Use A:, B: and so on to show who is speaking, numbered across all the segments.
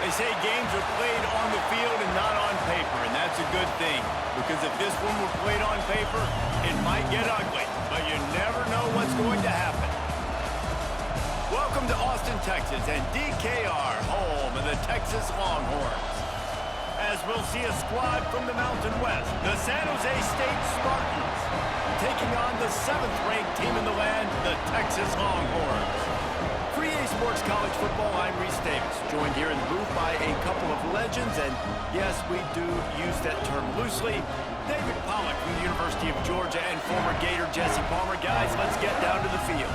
A: They say games are played on the field and not on paper, and that's a good thing. Because if this one were played on paper, it might get ugly, but you never know what's going to happen. Welcome to Austin, Texas, and DKR, home of the Texas Longhorns. As we'll see a squad from the Mountain West, the San Jose State Spartans, taking on the 7th-ranked team in the land, the Texas Longhorns. For EA Sports College Football, I'm Reese Davis, joined here in the booth by a couple of legends, and yes, we do use that term loosely. David Pollack from the University of Georgia and former Gator Jesse Palmer. Guys, let's get down to the field.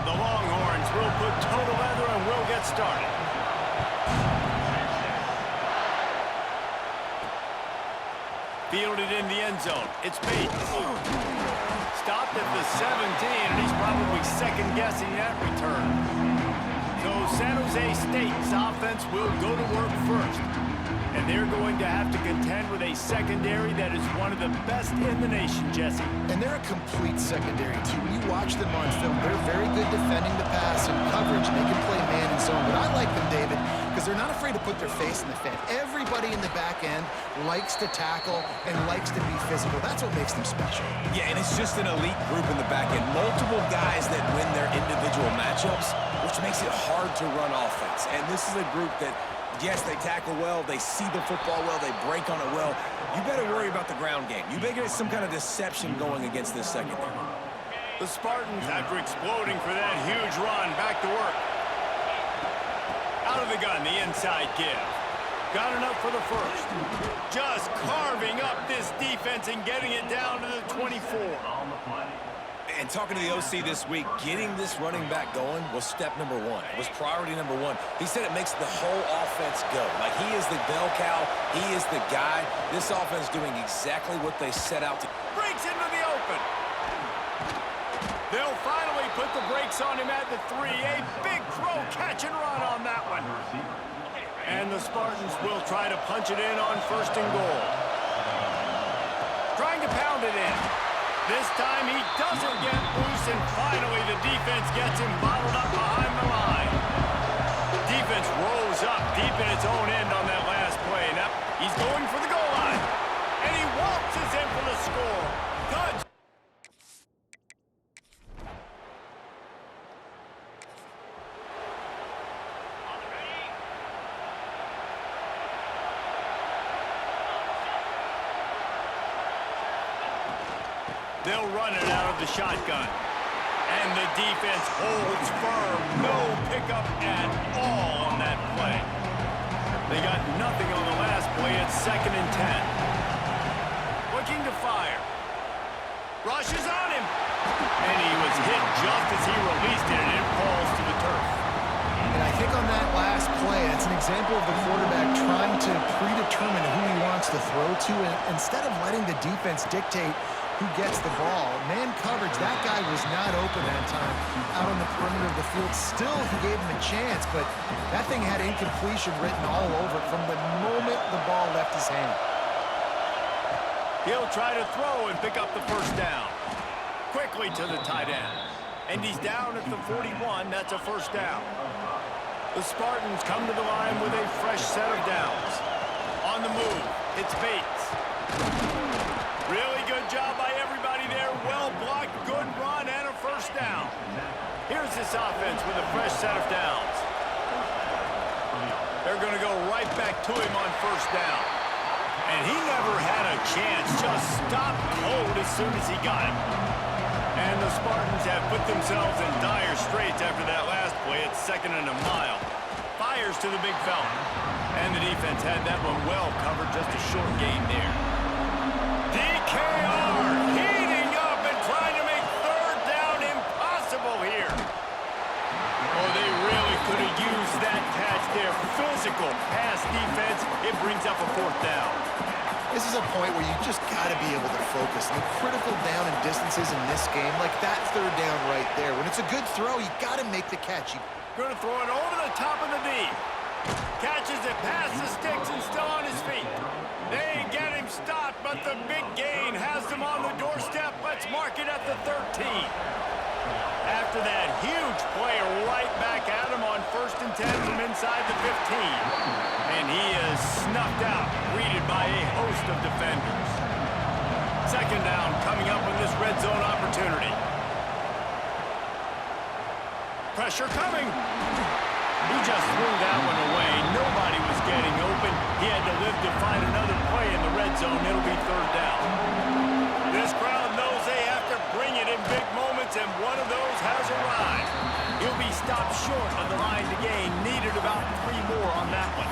A: The Longhorns will put toe to leather and we'll get started. Fielded in the end zone. It's Bates. Stopped at the 17, and he's probably second-guessing that return. So San Jose State's offense will go to work first. And they're going to have to contend with a secondary that is one of the best in the nation, Jesse.
B: And they're a complete secondary, too. When you watch them on film, they're very good defending the pass and coverage, and they can play man and zone. But I like them, David, because they're not afraid to put their face in the fan. Everybody in the back end likes to tackle and likes to be physical. That's what makes them special.
C: Yeah, and it's just an elite group in the back end. Multiple guys that win their individual matchups, which makes it hard to run offense. And this is a group that, yes, they tackle well, they see the football well, they break on it well. You better worry about the ground game. You better get some kind of deception going against this secondary.
A: The Spartans, after exploding for that huge run, back to work. Out of the gun, the inside give. Got enough for the first. Just carving up this defense and getting it down to the 24.
C: And talking to the OC this week, getting this running back going was step number one. It was priority number one. He said it makes the whole offense go. Like, he is the bell cow. He is the guy. This offense doing exactly what they set out to.
A: Breaks into the open. They'll finally put the brakes on him at the 3. A big throw, catch and run on that one. And the Spartans will try to punch it in on 1st and goal. Trying to pound it in. This time he doesn't get loose, and finally the defense gets him bottled up behind the line. Defense rose up deep in its own end on that last play. Now he's going for the goal line. And he waltzes in for the score. Touch. They'll run it out of the shotgun. And the defense holds firm. No pickup at all on that play. They got nothing on the last play. It's 2nd and 10. Looking to fire. Rushes on him. And he was hit just as he released it, and it falls to the turf.
B: And I think on that last play, it's an example of the quarterback trying to predetermine who he wants to throw to, and instead of letting the defense dictate who gets the ball. Man coverage, that guy was not open that time out on the perimeter of the field. Still, he gave him a chance, but that thing had incompletion written all over it from the moment the ball left his hand.
A: He'll try to throw and pick up the 1st down. Quickly to the tight end. And he's down at the 41. That's a 1st down. The Spartans come to the line with a fresh set of downs. On the move, it's Bates. Really good job by everybody there. Well blocked, good run, and a 1st down. Here's this offense with a fresh set of downs. They're going to go right back to him on 1st down. And he never had a chance. Just stopped cold as soon as he got it. And the Spartans have put themselves in dire straits after that last play. It's 2nd and a mile. Fires to the big fella. And the defense had that one well covered. Just a short gain there. DKR heating up and trying to make 3rd down impossible here. Oh, they really could have used that catch there. Physical pass defense. It brings up a 4th down.
B: This is a point where you just got to be able to focus. The critical down and distances in this game, like that 3rd down right there. When it's a good throw, you got to make the catch.
A: Going to throw it over the top of the knee. Catches it past the sticks and still on his feet. They get him stopped, but the big gain has them on the doorstep. Let's mark it at the 13. After that huge play, right back at him on 1st and 10 from inside the 15. And he is snuffed out, greeted by a host of defenders. 2nd down coming up on this red zone opportunity. Pressure coming. He just threw that one away. Nobody was getting open. He had to live to find another play in the red zone. It'll be 3rd down. This crowd knows they have to bring it in big moments, and one of those has arrived. He'll be stopped short of the line to gain. Needed about 3 more on that one.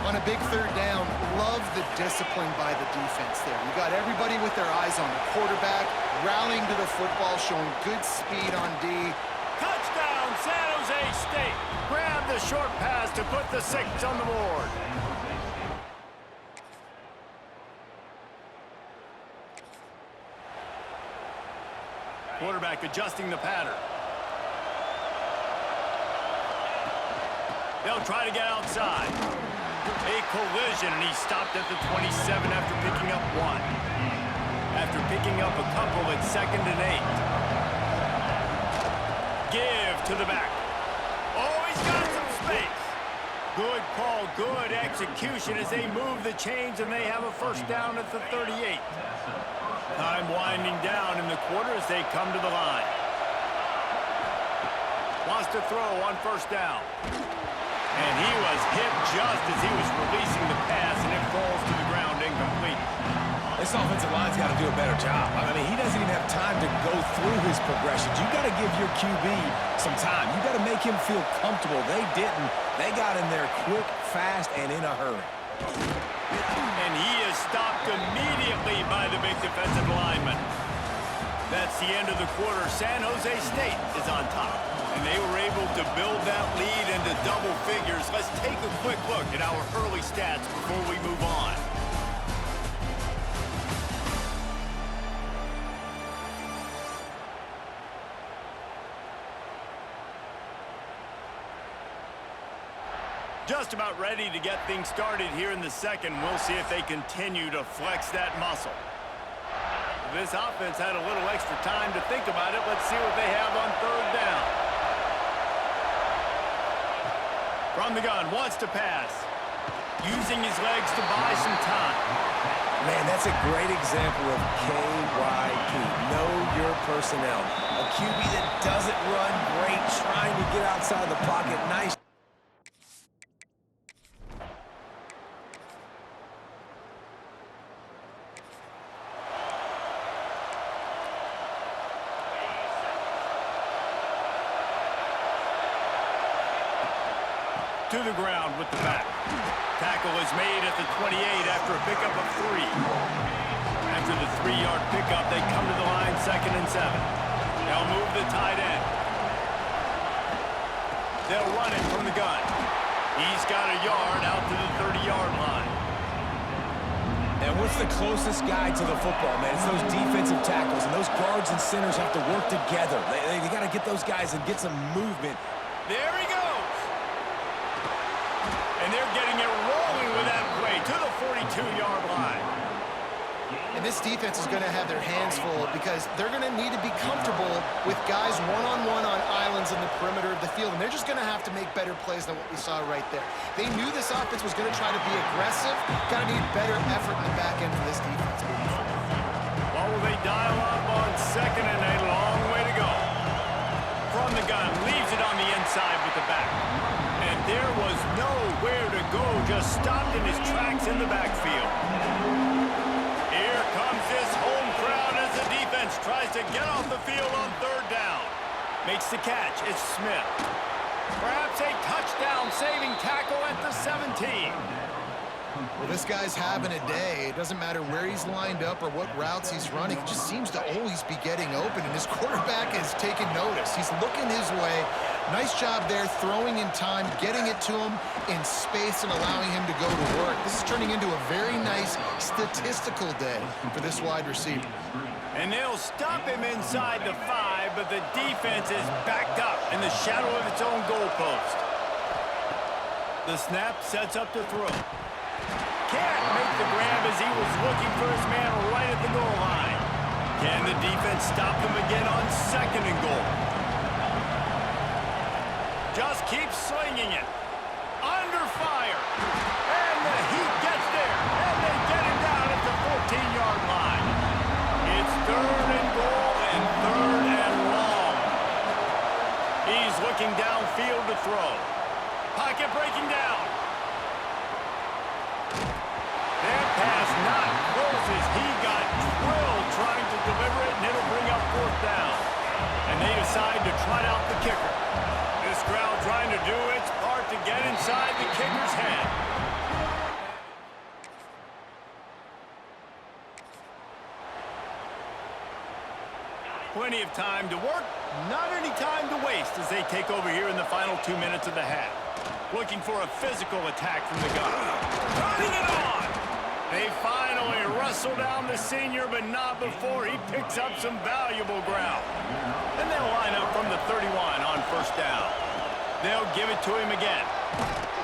B: On a big 3rd down, love the discipline by the defense there. You got everybody with their eyes on the quarterback, rallying to the football, showing good speed on D.
A: Touchdown, San Jose State. Grab the short pass to put the 6 on the board. Quarterback adjusting the pattern. They'll try to get outside. A collision, and he stopped at the 27 after picking up 1. After picking up a couple at 2nd and 8. Give to the back. Oh, he's got some space. Good call, good execution as they move the chains, and they have a 1st down at the 38. Time winding down in the quarter as they come to the line. Wants to throw on 1st down. And he was hit just as he was releasing the pass, and it falls to the ground incomplete.
C: This offensive line's got to do a better job. I mean, he doesn't even have time to go through his progressions. You got to give your QB some time. You got to make him feel comfortable. They didn't. They got in there quick, fast, and in a hurry.
A: And he is stopped immediately by the big defensive lineman. That's the end of the quarter. San Jose State is on top, and they were able to build that lead into double figures. Let's take a quick look at our early stats before we move on. Just about ready to get things started here in the 2nd. We'll see if they continue to flex that muscle. This offense had a little extra time to think about it. Let's see what they have on 3rd down. From the gun, wants to pass. Using his legs to buy some time.
C: Man, that's a great example of KYP. Know your personnel. A QB that doesn't run great, trying to get outside the pocket. Nice.
A: To the ground with the back. Tackle is made at the 28 after a pickup of 3. After the 3-yard pickup, they come to the line 2nd and 7. They'll move the tight end. They'll run it from the gun. He's got a yard out to the 30-yard line.
C: And what's the closest guy to the football, man? It's those defensive tackles, and those guards and centers have to work together. They got to get those guys and get some movement.
A: There he goes. And they're getting it rolling with that play to the 42-yard line.
B: And this defense is going to have their hands full because they're going to need to be comfortable with guys one-on-one on islands in the perimeter of the field. And they're just going to have to make better plays than what we saw right there. They knew this offense was going to try to be aggressive. Got to need better effort in the back end for this defense moving forward.
A: Well, will they dial up on 2nd and a long way to go? From the gun, leaves it on the inside with the back. And there was nowhere to go, just stopped in his tracks in the backfield. Here comes this home crowd as the defense tries to get off the field on 3rd down. Makes the catch, it's Smith. Perhaps a touchdown-saving tackle at the 17.
B: Well, this guy's having a day. It doesn't matter where he's lined up or what routes he's running. He just seems to always be getting open, and his quarterback is taking notice. He's looking his way. Nice job there, throwing in time, getting it to him in space and allowing him to go to work. This is turning into a very nice statistical day for this wide receiver.
A: And they'll stop him inside the 5, but the defense is backed up in the shadow of its own goalpost. The snap sets up to throw. Can't make the grab as he was looking for his man right at the goal line. Can the defense stop him again on 2nd and goal? Just keep slinging it. Under fire. And the Heat gets there. And they get him down at the 14-yard line. It's 3rd and goal and 3rd and long. He's looking downfield to throw. Pocket breaking down. That pass not close as he got drilled trying to deliver it, and it'll bring up 4th down. And they decide to trot out the kicker. This crowd trying to do its part to get inside the kicker's head. Plenty of time to work, not any time to waste as they take over here in the final 2 minutes of the half. Looking for a physical attack from the gun. Turning it on! They finally wrestle down the senior, but not before he picks up some valuable ground. And they'll line up from the 31 on 1st down. They'll give it to him again.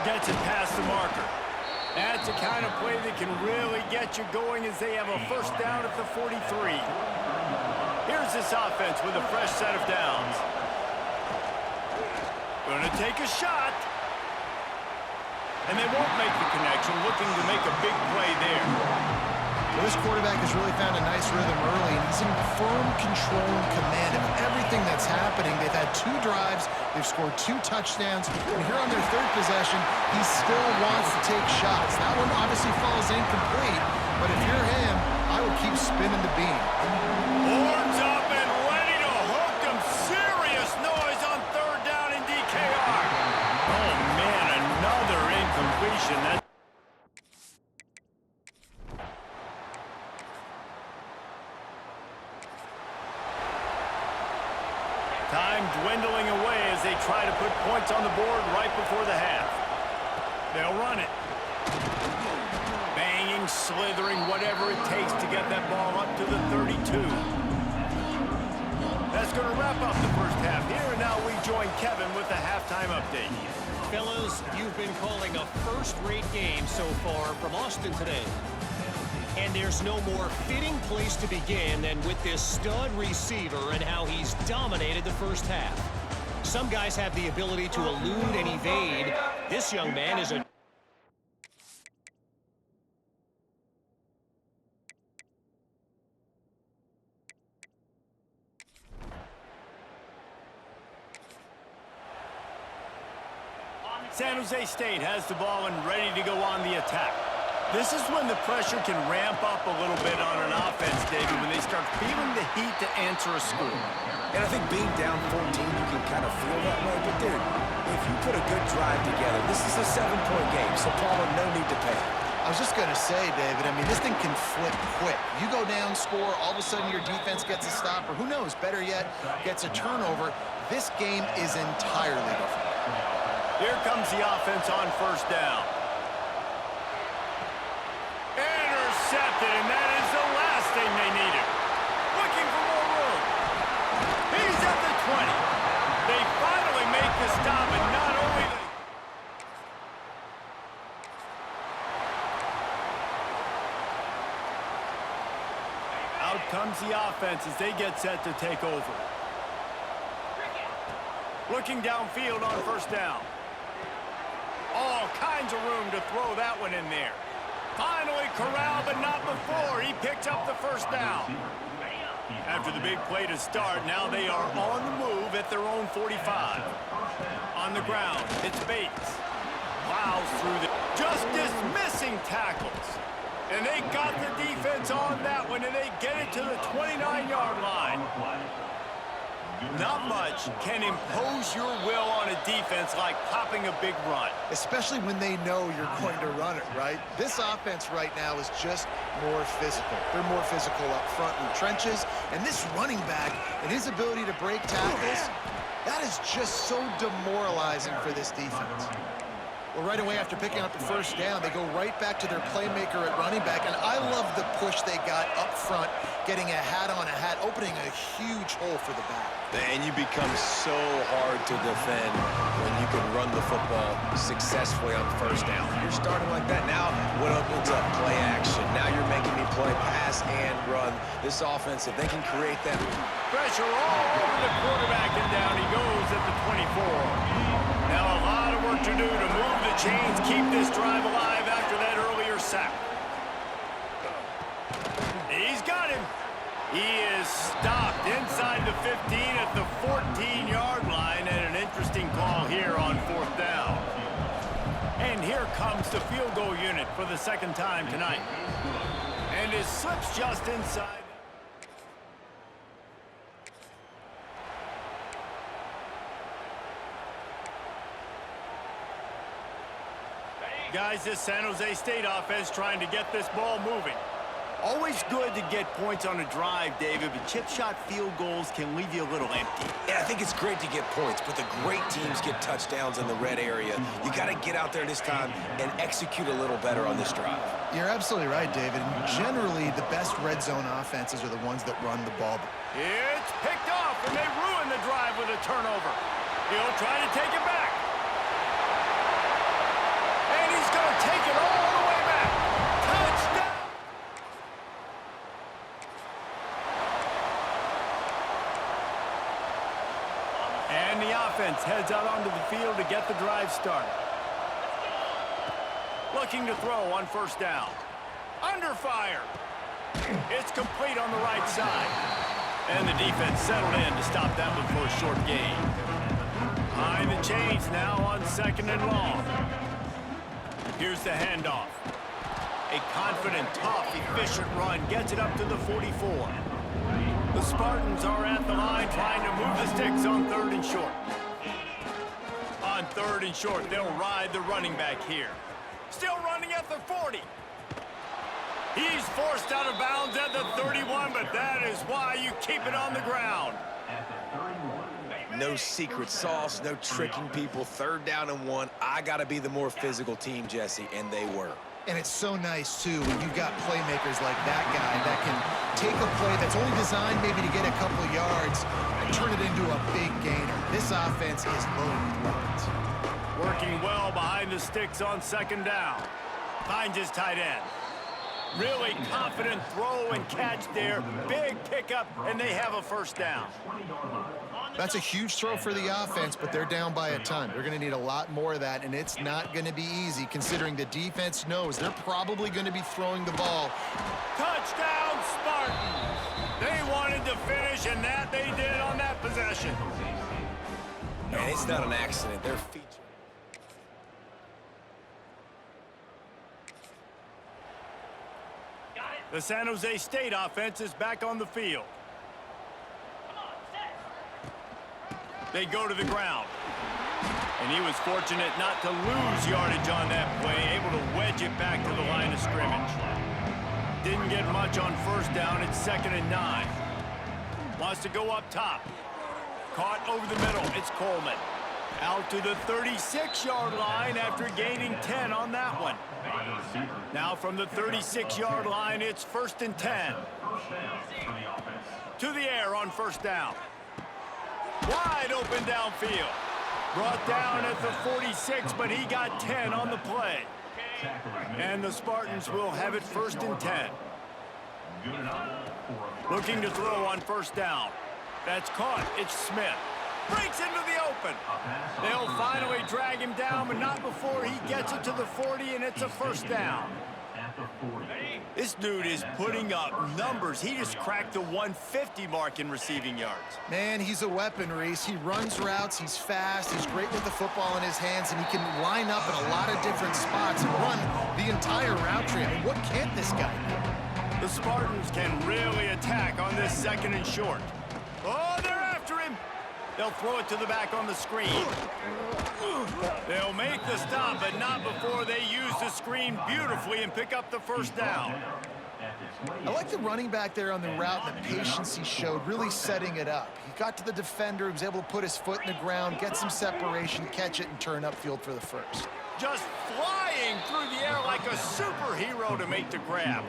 A: Gets it past the marker. That's the kind of play that can really get you going as they have a 1st down at the 43. Here's this offense with a fresh set of downs. Gonna take a shot. And they won't make the connection, looking to make a big play there.
B: Well, this quarterback has really found a nice rhythm early, and he's in firm control and command of everything that's happening. They've had 2 drives, they've scored 2 touchdowns, and here on their 3rd possession, he still wants to take shots. That one obviously falls incomplete, but if you're him, I would keep spinning the beam.
A: Horns up and ready to hook him. Serious noise on 3rd down in DKR. Oh, man, another incompletion. Time dwindling away as they try to put points on the board right before the half. They'll run it. Banging, slithering, whatever it takes to get that ball up to the 32. That's going to wrap up the 1st half here, and now we join Kevin with the halftime update.
D: Fellas, you've been calling a first-rate game so far from Austin today. And there's no more fitting place to begin than with this stud receiver and how he's dominated the 1st half. Some guys have the ability to elude and evade. This young man is a...
A: San Jose State has the ball and ready to go on the attack. This is when the pressure can ramp up a little bit on an offense, David, when they start feeling the heat to answer a score.
C: And I think being down 14, you can kind of feel that way. But, dude, if you put a good drive together, this is a 7-point game, so Paula, no need to panic.
B: I was just going to say, David, I mean, this thing can flip quick. You go down, score, all of a sudden your defense gets a stop, or who knows, better yet, gets a turnover. This game is entirely different.
A: Here comes the offense on 1st down. Intercepted, and that is the last thing they needed. Looking for more room. He's at the 20. They finally make the stop, and not only out comes the offense as they get set to take over. Looking downfield on 1st down. All kinds of room to throw that one in there. Finally corralled, but not before. He picks up the 1st down. After the big play to start, now they are on the move at their own 45. On the ground, it's Bates. Plows through the... Just dismissing tackles. And they got the defense on that one, and they get it to the 29-yard line. Not much can impose your will on a defense like popping a big run.
B: Especially when they know you're going to run it, right? This offense right now is just more physical. They're more physical up front in the trenches. And this running back and his ability to break tackles, that is just so demoralizing for this defense. Well, right away after picking up the first down, they go right back to their playmaker at running back. And I love the push they got up front, getting a hat on a hat, opening a huge hole for the back.
C: And you become so hard to defend when you can run the football successfully on first down. You're starting like that. Now, what opens up? Play action. Now you're making me play pass and run. This offense, if they can create that
A: pressure all over the quarterback, and down he goes at the 24. Now a lot of work to do to move the chains, keep this drive alive after that earlier sack. He's got him. He is stopped inside the 15 at the 14-yard line, and an interesting call here on fourth down. And here comes the field goal unit for the second time tonight. And it slips just inside. Guys, this San Jose State offense trying to get this ball moving. Always good to get points on a drive, David, but chip shot field goals can leave you a little empty.
C: Yeah, I think it's great to get points, but the great teams get touchdowns in the red area. You got to get out there this time and execute a little better on this drive.
B: You're absolutely right, David. And generally, the best red zone offenses are the ones that run the ball.
A: It's picked off, and they ruin the drive with a turnover. He'll try to take it back. And he's going to take it all the way back. Touchdown! And the offense heads out onto the field to get the drive started. Looking to throw on first down. Under fire. It's complete on the right side. And the defense settled in to stop that one for a short gain. Behind the chains now on second and long. Here's the handoff. A confident, tough, efficient run gets it up to the 44. The Spartans are at the line trying to move the sticks on third and short. On third and short, they'll ride the running back here. Still running at the 40. He's forced out of bounds at the 31, but that is why you keep it on the ground.
C: No secret sauce, no tricking people. Third down and 1. I got to be the more physical team, Jesse, and they were.
B: And it's so nice, too, when you've got playmakers like that guy that can take a play that's only designed maybe to get a couple of yards and turn it into a big gainer. This offense is loaded with weapons.
A: Working well behind the sticks on second down. Finds his tight end. Really confident throw and catch there. Big pickup, and they have a first down.
B: That's a huge throw for the offense, but they're down by a ton. They're going to need a lot more of that, and it's not going to be easy considering the defense knows they're probably going to be throwing the ball.
A: Touchdown, Spartans! They wanted to finish, and that they did on that possession.
C: And it's not an accident. They're featured.
A: The San Jose State offense is back on the field. They go to the ground. And he was fortunate not to lose yardage on that play, able to wedge it back to the line of scrimmage. Didn't get much on first down. It's 2nd and 9. Wants to go up top. Caught over the middle. It's Coleman. Out to the 36-yard line after gaining 10 on that one. Now from the 36-yard line, it's 1st and 10. To the air on first down. Wide open downfield. Brought down at the 46, but he got 10 on the play. And the Spartans will have it 1st and 10. Looking to throw on first down. That's caught. It's Smith. Breaks into the open. They'll finally drag him down, but not before he gets it to the 40, and it's a first down. This dude is putting up numbers. He just cracked the 150 mark in receiving yards.
B: Man, he's a weapon, Reese. He runs routes, he's fast, he's great with the football in his hands, and he can line up in a lot of different spots and run the entire route tree. I mean, what can't this guy do?
A: The Spartans can really attack on this 2nd and short. Oh, they're after him. They'll throw it to the back on the screen. They'll make the stop, but not before they use the screen beautifully and pick up the first down.
B: I like the running back there on the route and the patience he showed, really setting it up. He got to the defender, he was able to put his foot in the ground, get some separation, catch it, and turn upfield for the first.
A: just flying through the air like a superhero to make the grab.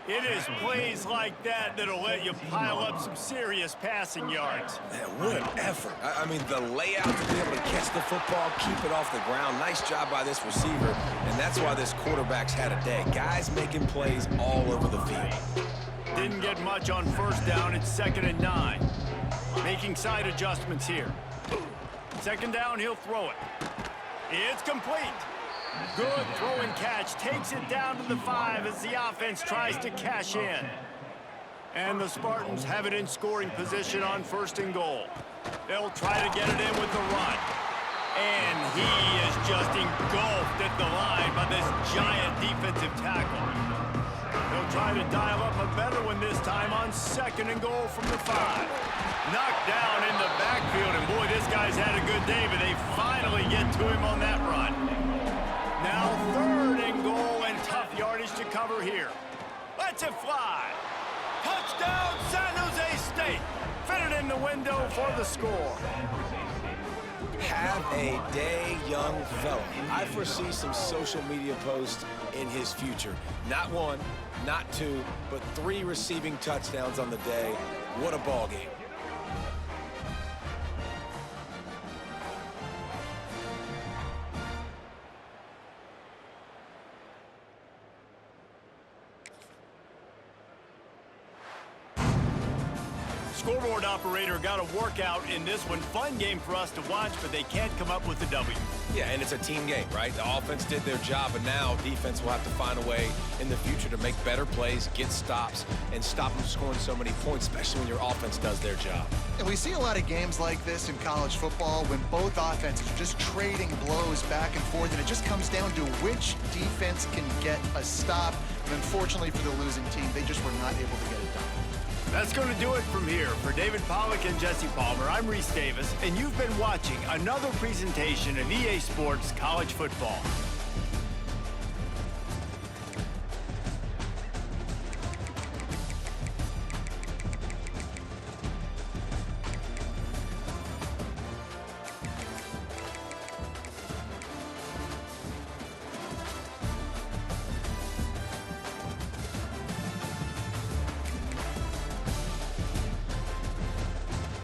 A: It is plays like that that'll let you pile up some serious passing yards.
C: Man, what an effort. I mean, the layout to be able to catch the football, keep it off the ground. Nice job by this receiver, and that's why this quarterback's had a day. Guys making plays all over the field.
A: Didn't get much on first down. It's 2nd and 9. Making side adjustments here. 2nd down, he'll throw it. It's complete. Good throw and catch. Takes it down to the 5 as the offense tries to cash in. And the Spartans have it in scoring position on 1st and goal. They'll try to get it in with the run. And he is just engulfed at the line by this giant defensive tackle. They'll try to dial up a better one this time on 2nd and goal from the 5. Knocked down in the backfield, and boy, this guy's had a good day, but they finally get to him on that run. Now 3rd and goal, and tough yardage to cover here. Lets it fly. Touchdown, San Jose State. Fitted in the window for the score.
C: Have a day, young fella. I foresee some social media posts in his future. Not 1, not 2, but 3 receiving touchdowns on the day. What a ball game.
A: Scoreboard operator got a workout in this one. Fun game for us to watch, but they can't come up with a W.
C: Yeah, and it's a team game, right? The offense did their job, and now defense will have to find a way in the future to make better plays, get stops, and stop them scoring so many points, especially when your offense does their job.
B: And we see a lot of games like this in college football when both offenses are just trading blows back and forth, and it just comes down to which defense can get a stop. And unfortunately for the losing team, they just were not able to get it done.
A: That's going to do it from here. For David Pollack and Jesse Palmer, I'm Reese Davis, and you've been watching another presentation of EA Sports College Football.